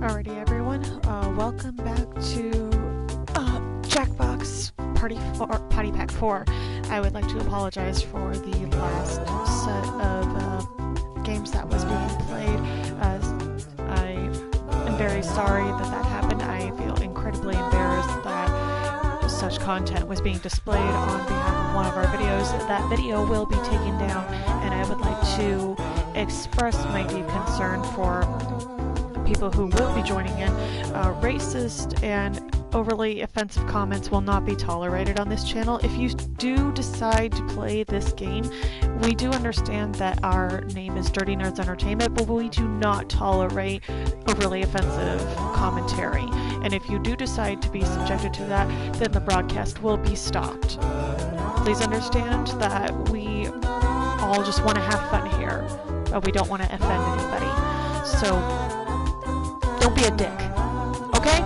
Alrighty everyone, welcome back to Jackbox Party Pack 4. I would like to apologize for the last set of games that was being played. I am very sorry that happened. I feel incredibly embarrassed that such content was being displayed on behalf of one of our videos. That video will be taken down, and I would like to express my deep concern for people who will be joining in. Racist and overly offensive comments will not be tolerated on this channel. If you do decide to play this game, we do understand that our name is Dirty Nerds Entertainment, but we do not tolerate overly offensive commentary. And if you do decide to be subjected to that, then the broadcast will be stopped. Please understand that we all just want to have fun here, but we don't want to offend anybody. So don't be a dick. Okay?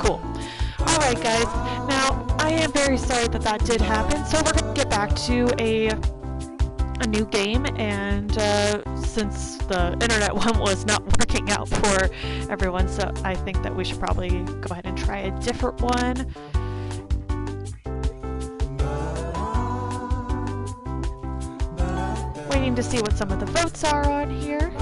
Cool. Alright guys, now I am very sorry that did happen, so we're going to get back to a new game, and since the internet one was not working out for everyone, so I think that we should probably go ahead and try a different one. Waiting to see what some of the votes are on here.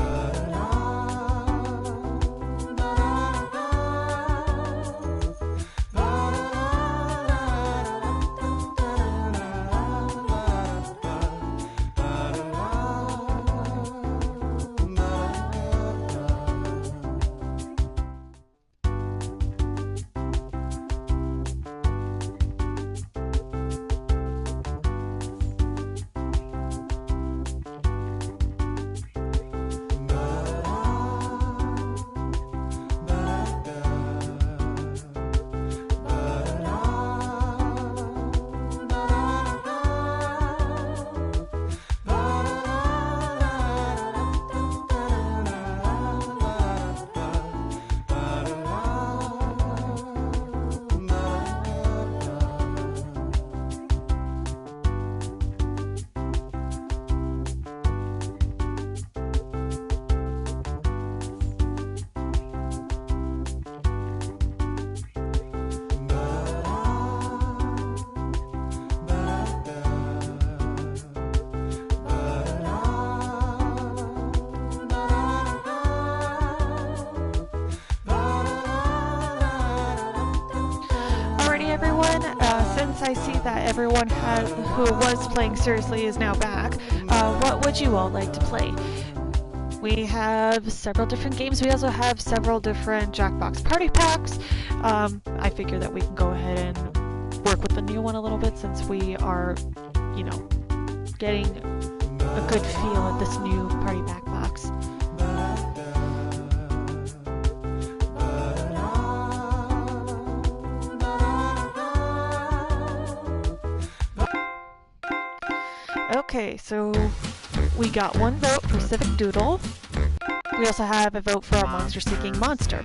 Since I see that everyone who was playing seriously is now back, what would you all like to play? We have several different games. We also have several different Jackbox party packs. I figure that we can go ahead and work with the new one a little bit, since we are, you know, getting a good feel of this new party pack box. Okay, so we got one vote for Civic Doodle. We also have a vote for our monster-seeking monster.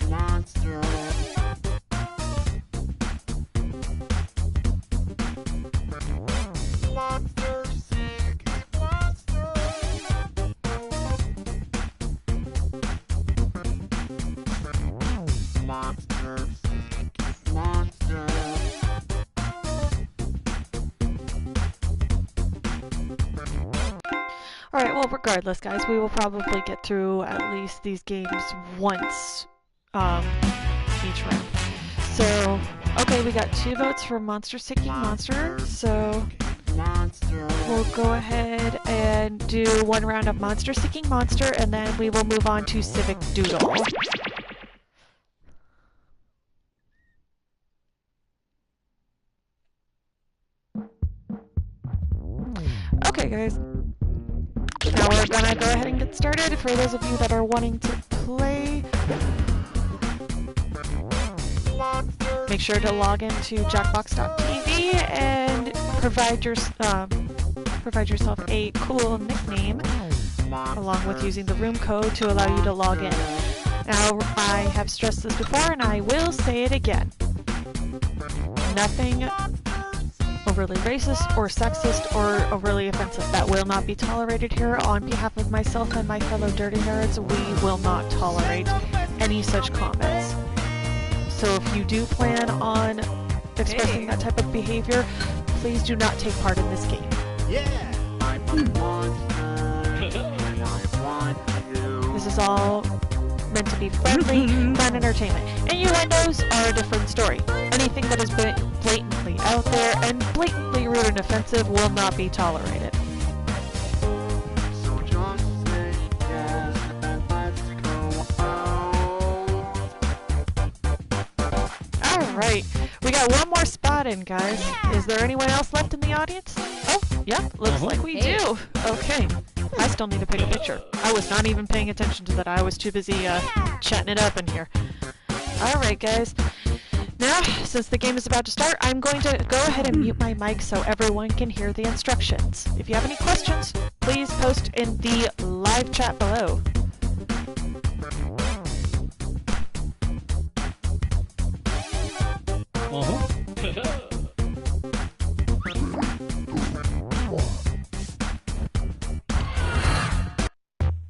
Monster. Alright, well, regardless, guys, we will probably get through at least these games once each round. So, okay, we got 2 votes for Monster Seeking Monster, so we'll go ahead and do 1 round of Monster Seeking Monster, and then we will move on to Civic Doodle. Okay, guys. Now we're gonna go ahead and get started. For those of you that are wanting to play, make sure to log into jackbox.tv and provide yourself a cool nickname, along with using the room code to allow you to log in. Now, I have stressed this before, and I will say it again. Nothing overly racist or sexist or overly offensive. That will not be tolerated here. On behalf of myself and my fellow dirty nerds, we will not tolerate any such comments. So if you do plan on expressing that type of behavior, please do not take part in this game. Yeah! This is all meant to be friendly, fun entertainment. Innuendos are a different story. Anything that is blatantly out there and blatantly rude and offensive will not be tolerated. So just say yes and let's go out. Alright, we got one more spot in, guys. Is there anyone else left in the audience? Oh, yeah, looks like we do. Okay. I still need to pick a picture. I was not even paying attention to that. I was too busy chatting it up in here. Alright, guys. Now, since the game is about to start, I'm going to go ahead and mute my mic so everyone can hear the instructions. If you have any questions, please post in the live chat below.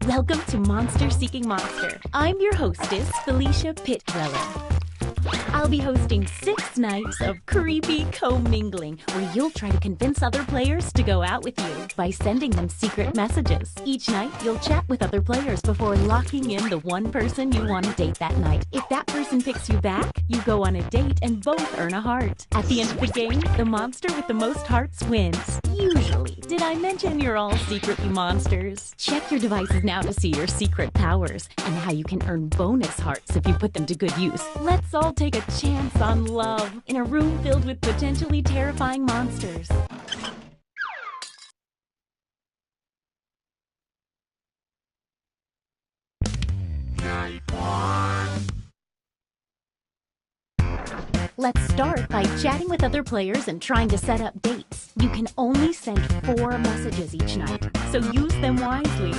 Welcome to Monster Seeking Monster. I'm your hostess, Felicia Pitweller. I'll be hosting 6 nights of creepy commingling where you'll try to convince other players to go out with you by sending them secret messages. Each night, you'll chat with other players before locking in the one person you want to date that night. If that person picks you back, you go on a date and both earn a heart. At the end of the game, the monster with the most hearts wins. Usually. Did I mention you're all secretly monsters? Check your devices now to see your secret powers and how you can earn bonus hearts if you put them to good use. Let's all take a chance on love in a room filled with potentially terrifying monsters. Let's start by chatting with other players and trying to set up dates. You can only send 4 messages each night, so use them wisely.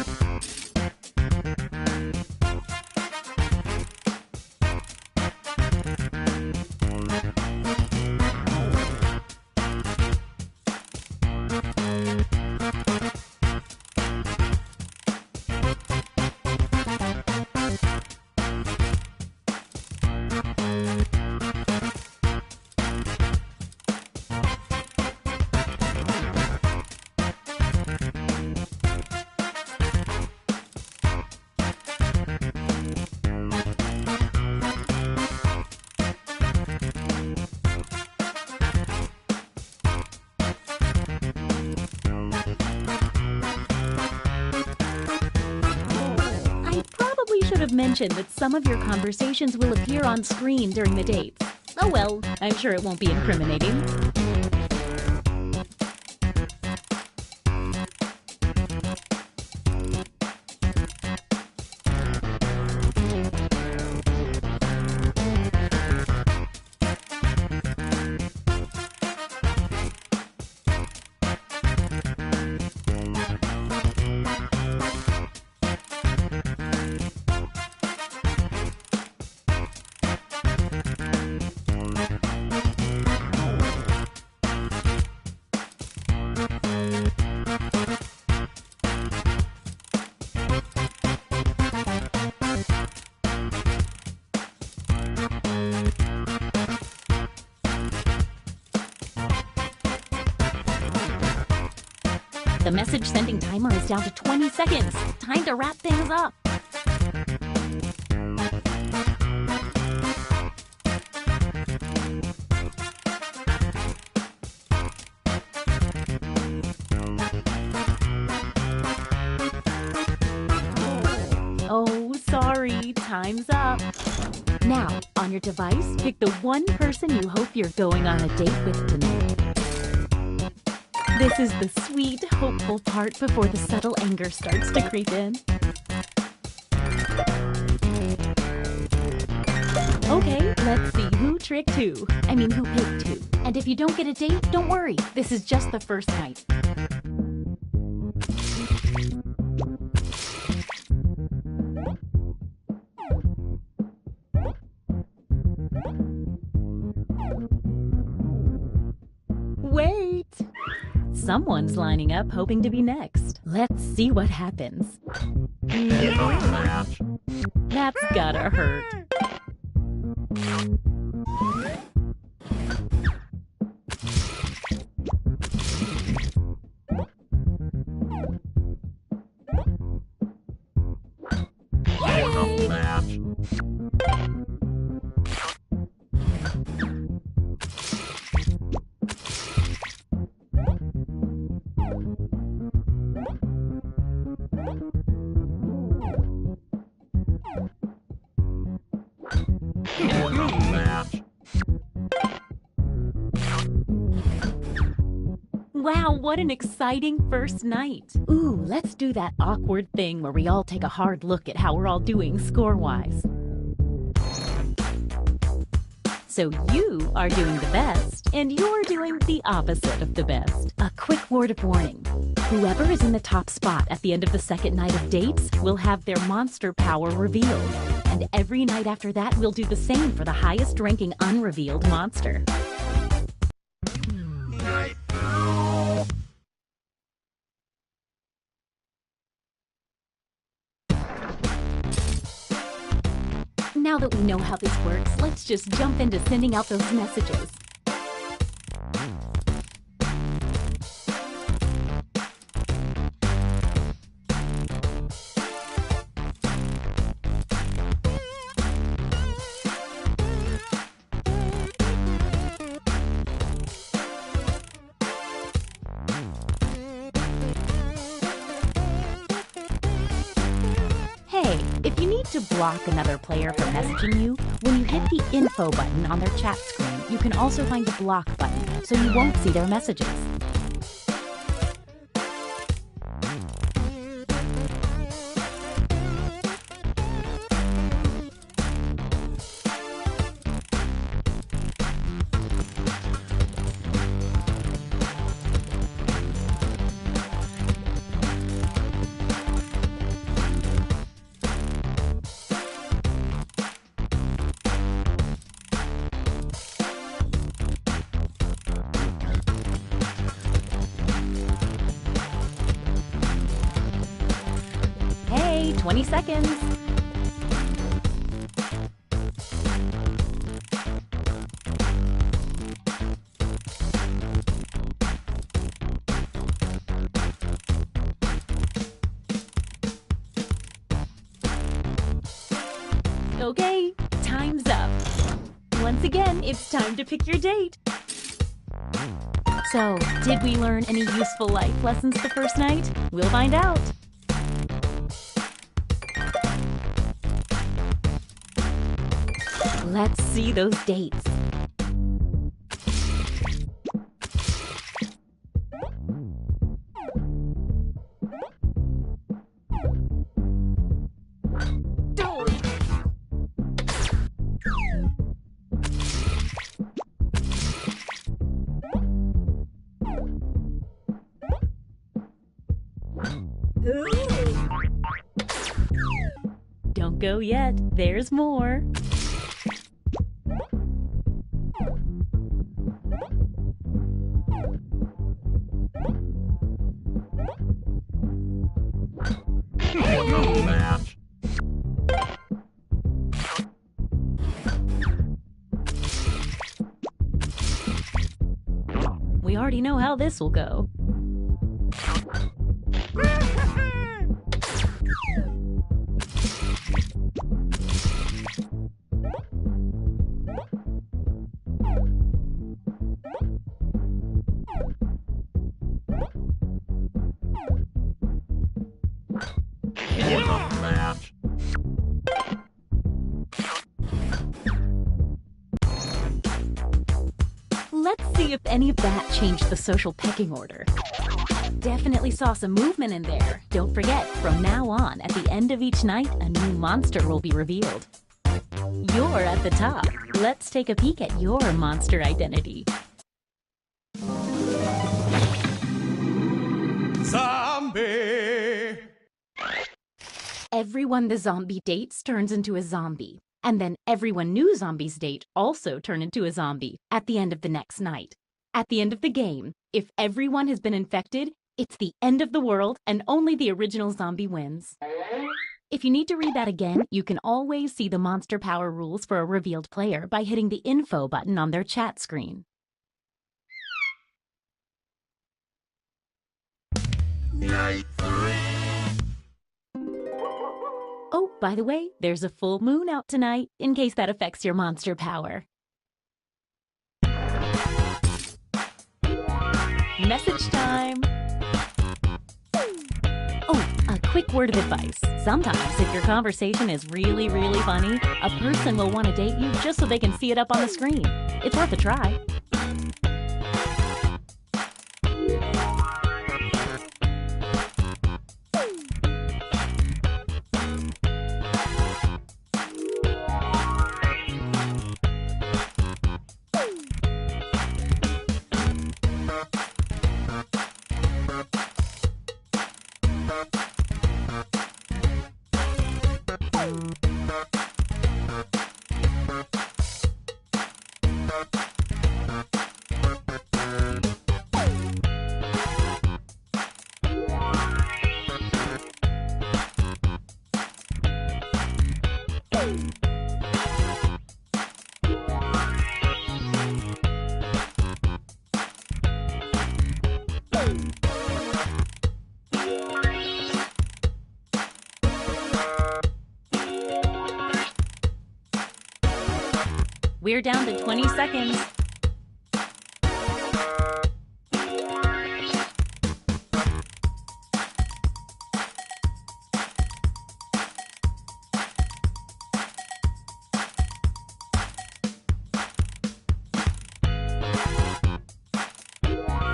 Should have mentioned that some of your conversations will appear on screen during the dates. Oh well, I'm sure it won't be incriminating. The message sending timer is down to 20 seconds. Time to wrap things up. Oh, sorry, time's up. Now, on your device, pick the one person you hope you're going on a date with tonight. This is the sweet, hopeful part before the subtle anger starts to creep in. Okay, let's see who tricked who. I mean, who picked who. And if you don't get a date, don't worry. This is just the first night. Wait! Someone's lining up hoping to be next. Let's see what happens. That's gotta hurt. Wow, what an exciting first night. Ooh, let's do that awkward thing where we all take a hard look at how we're all doing score-wise. So you are doing the best, and you're doing the opposite of the best. A quick word of warning. Whoever is in the top spot at the end of the second night of dates will have their monster power revealed. And every night after that, we'll do the same for the highest ranking unrevealed monster. Now that we know how this works, let's just jump into sending out those messages. If you need to block another player from messaging you, when you hit the info button on their chat screen, you can also find the block button, so you won't see their messages. Hey, 20 seconds. Okay, time's up. Once again, it's time to pick your date. So, did we learn any useful life lessons the first night? We'll find out. Let's see those dates. Don't go yet, there's more. We already know how this will go. Let's see if any of that changed the social pecking order. Definitely saw some movement in there. Don't forget, from now on, at the end of each night, a new monster will be revealed. You're at the top. Let's take a peek at your monster identity. Zombie! Everyone the zombie dates turns into a zombie. And then everyone new zombies date also turn into a zombie at the end of the next night. At the end of the game, if everyone has been infected, it's the end of the world and only the original zombie wins. If you need to read that again, you can always see the monster power rules for a revealed player by hitting the info button on their chat screen. Night 3. Oh, by the way, there's a full moon out tonight, in case that affects your monster power. Message time! Oh, a quick word of advice. Sometimes, if your conversation is really, really funny, a person will want to date you just so they can see it up on the screen. It's worth a try. We're down to 20 seconds.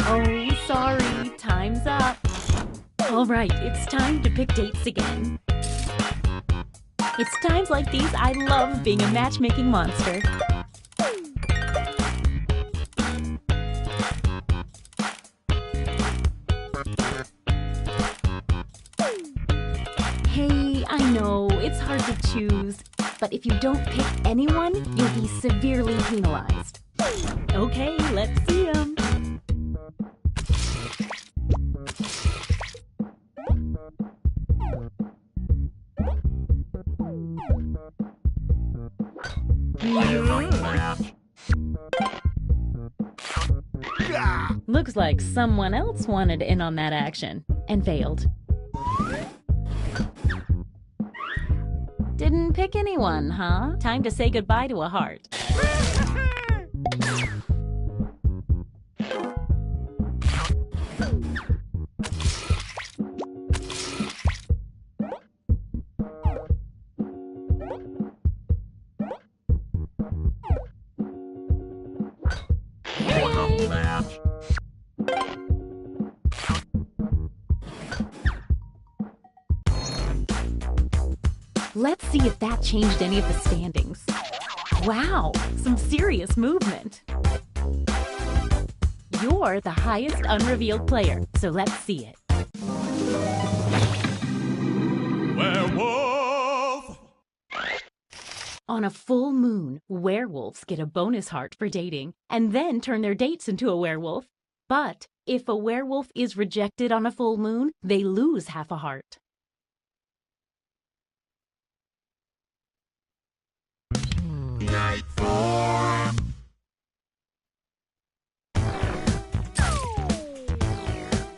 Oh, sorry, time's up. All right, it's time to pick dates again. It's times like these I love being a matchmaking monster. Hey, I know, it's hard to choose, but if you don't pick anyone, you'll be severely penalized. Okay, let's see 'em. Looks like someone else wanted in on that action and failed. Didn't pick anyone, huh? Time to say goodbye to a heart. Let's see if that changed any of the standings. Wow, some serious movement. You're the highest unrevealed player, so let's see it. Werewolf! On a full moon, werewolves get a bonus heart for dating, and then turn their dates into a werewolf. But if a werewolf is rejected on a full moon, they lose half a heart. Night 4.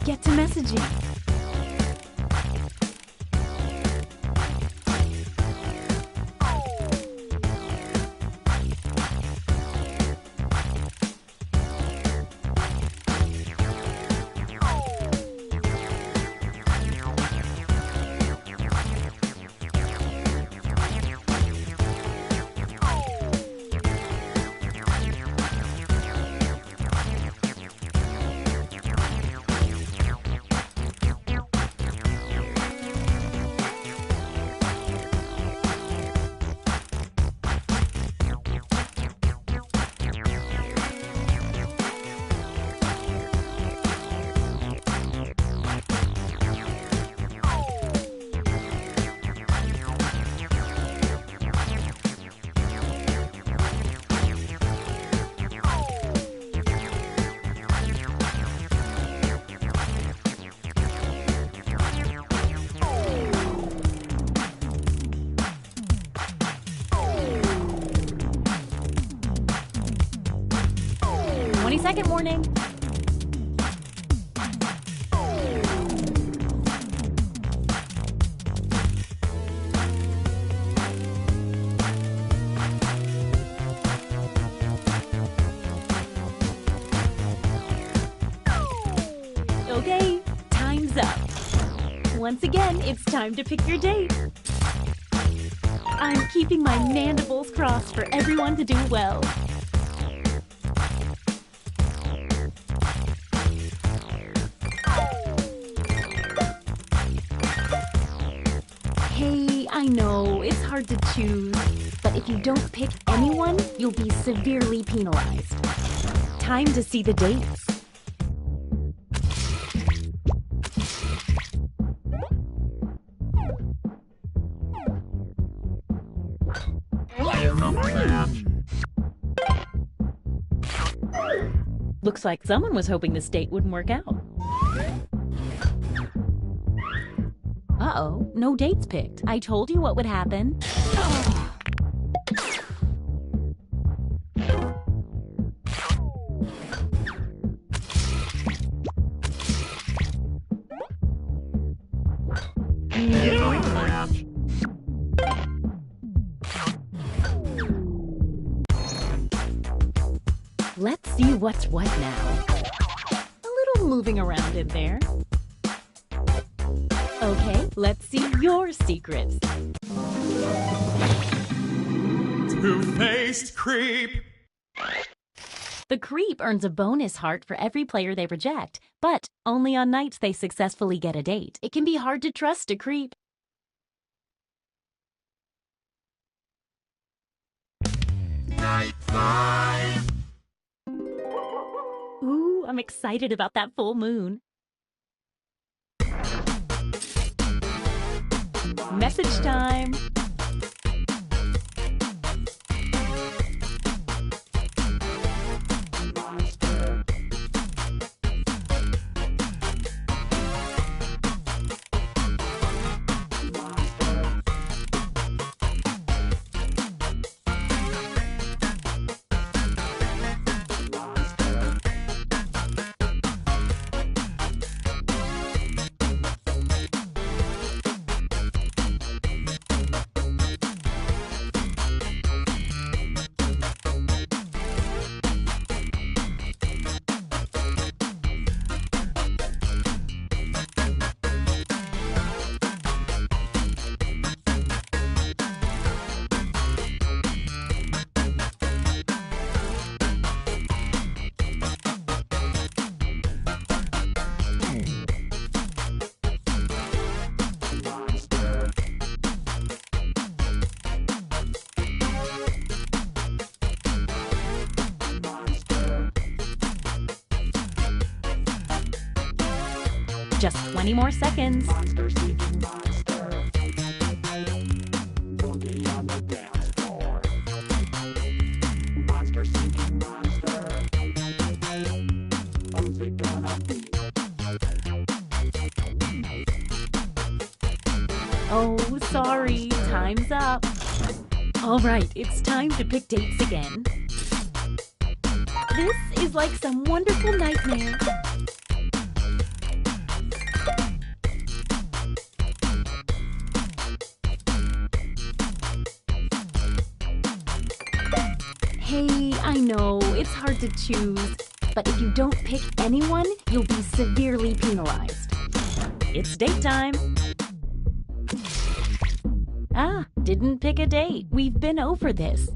Get to messaging. second warning. Okay, time's up. Once again, it's time to pick your date. I'm keeping my mandibles crossed for everyone to do well. Hey, I know, it's hard to choose, but if you don't pick anyone, you'll be severely penalized. Time to see the dates. Looks like someone was hoping this date wouldn't work out. Uh-oh, no dates picked. I told you what would happen. Let's see what's what now. A little moving around in there. Okay, let's see your secrets. Two-faced creep. The creep earns a bonus heart for every player they reject, but only on nights they successfully get a date. It can be hard to trust a creep. Night 5. Ooh, I'm excited about that full moon. Message time. Just 20 more seconds. Monster seeking monster. Boogie on the dance floor. Monster seeking monster. Who's it gonna be? Oh, sorry, time's up. All right, it's time to pick dates again. This is like some wonderful nightmare. Hey, I know, it's hard to choose, but if you don't pick anyone, you'll be severely penalized. It's date time. Ah, didn't pick a date. We've been over this.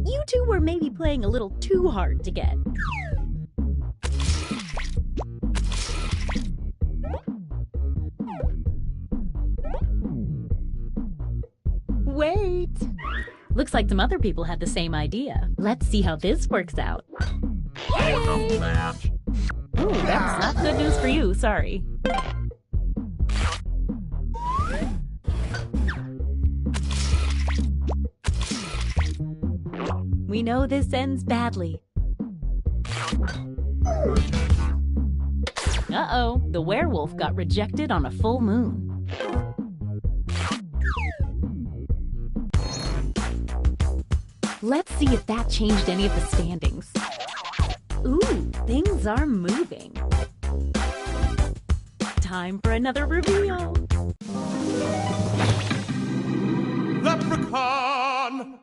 You two were maybe playing a little too hard to get. Wait! Looks like some other people had the same idea. Let's see how this works out. Yay! Ooh, that's not good news for you, sorry. We know this ends badly. Uh-oh, the werewolf got rejected on a full moon. Let's see if that changed any of the standings. Ooh, things are moving. Time for another reveal. Leprechaun!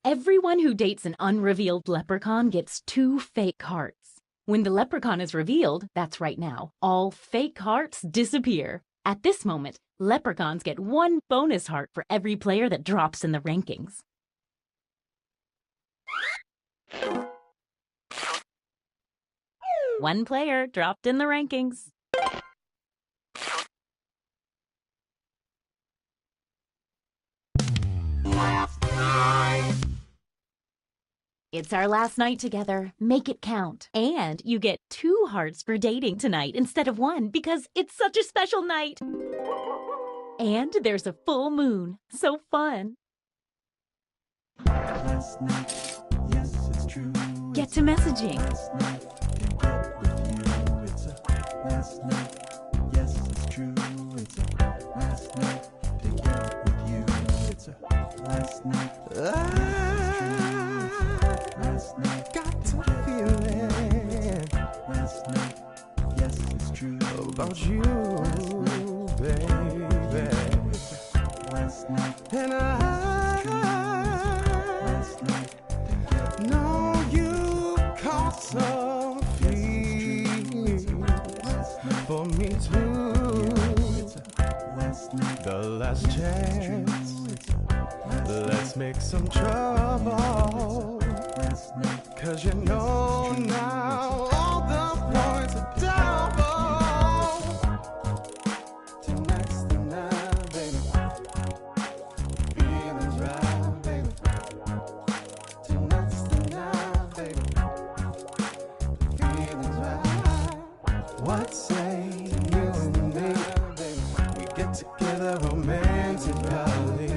Everyone who dates an unrevealed leprechaun gets 2 fake hearts. When the leprechaun is revealed, that's right now, all fake hearts disappear. At this moment, leprechauns get 1 bonus heart for every player that drops in the rankings. One player dropped in the rankings. It's our last night together. Make it count. And you get 2 hearts for dating tonight instead of 1 because it's such a special night. And there's a full moon. So fun. Last night, yes, it's true. Get to messaging. Last night, can't get with you. It's a last night, yes, it's true. It's a last night to get with you. It's a last night. Last night, got to feel it. Last night, yes, it's true. About you, baby. Last night, And last night, know you caught some feelings for me too. last night, The last chance, let's make some trouble. last night. 'Cause you know now all the points are double. Tonight's the night, baby. Feelings right, baby. Tonight's the night, baby. Feelings right. What say you and me? We get together romantically.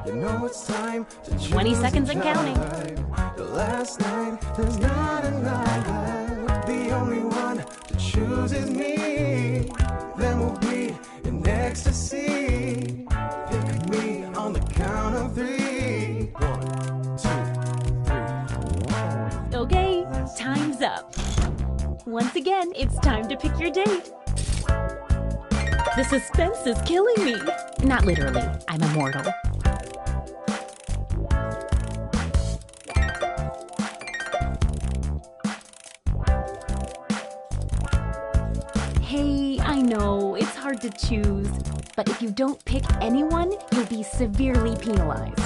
You know it's time to 20 choose seconds and each counting. other. The last night is not enough. The only one to choose is me. Then we'll be in ecstasy. Pick me on the count of 3. 1, 2, 3. Okay, time's up. Once again, it's time to pick your date. The suspense is killing me. Not literally, I'm immortal. Hey, I know, it's hard to choose, but if you don't pick anyone, you'll be severely penalized.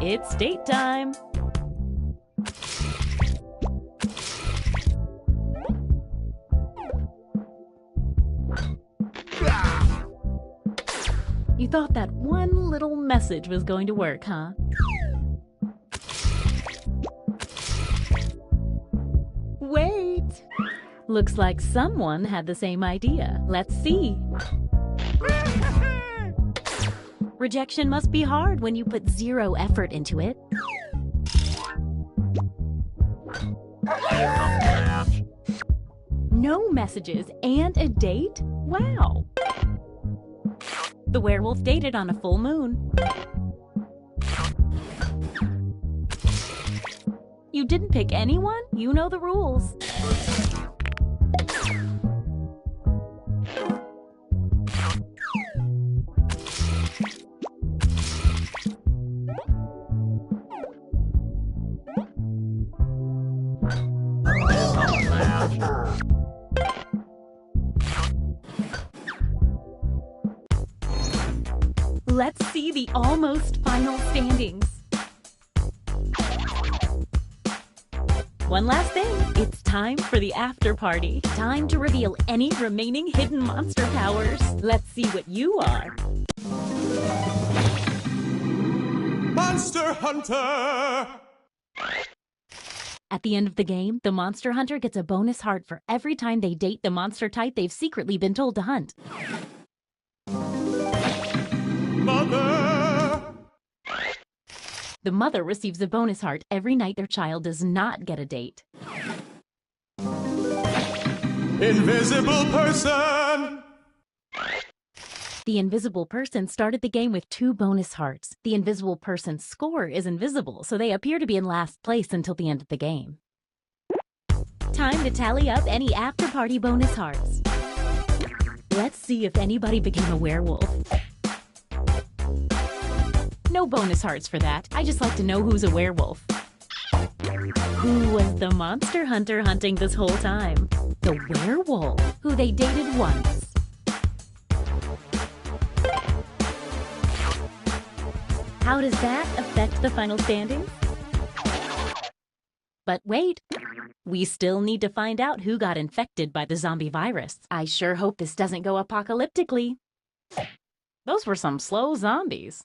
It's date time. You thought that one little message was going to work, huh? Wait! Looks like someone had the same idea. Let's see. Rejection must be hard when you put 0 effort into it. No messages and a date? Wow! The werewolf dated on a full moon. You didn't pick anyone? You know the rules. Let's see the almost final standings. One last thing, it's time for the after party. Time to reveal any remaining hidden monster powers. Let's see what you are. Monster Hunter! At the end of the game, the monster hunter gets a bonus heart for every time they date the monster type they've secretly been told to hunt. Mother! The mother receives a bonus heart every night their child does not get a date. Invisible person! The invisible person started the game with 2 bonus hearts. The invisible person's score is invisible, so they appear to be in last place until the end of the game. Time to tally up any after-party bonus hearts. Let's see if anybody became a werewolf. No bonus hearts for that. I just like to know who's a werewolf. Who was the monster hunter hunting this whole time? The werewolf, who they dated once. How does that affect the final standings? But wait, we still need to find out who got infected by the zombie virus. I sure hope this doesn't go apocalyptically. Those were some slow zombies.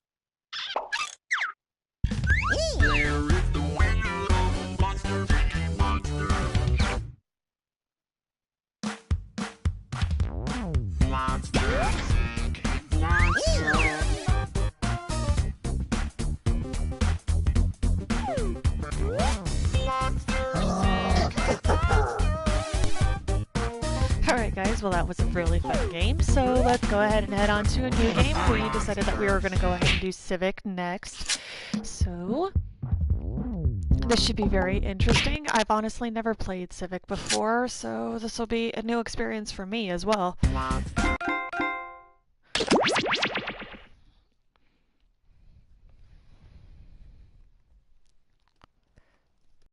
Alright guys, well that was a really fun game, so let's go ahead and head on to a new game. We decided that we were going to go ahead and do Civic next. So, this should be very interesting. I've honestly never played Civic before, so this will be a new experience for me as well.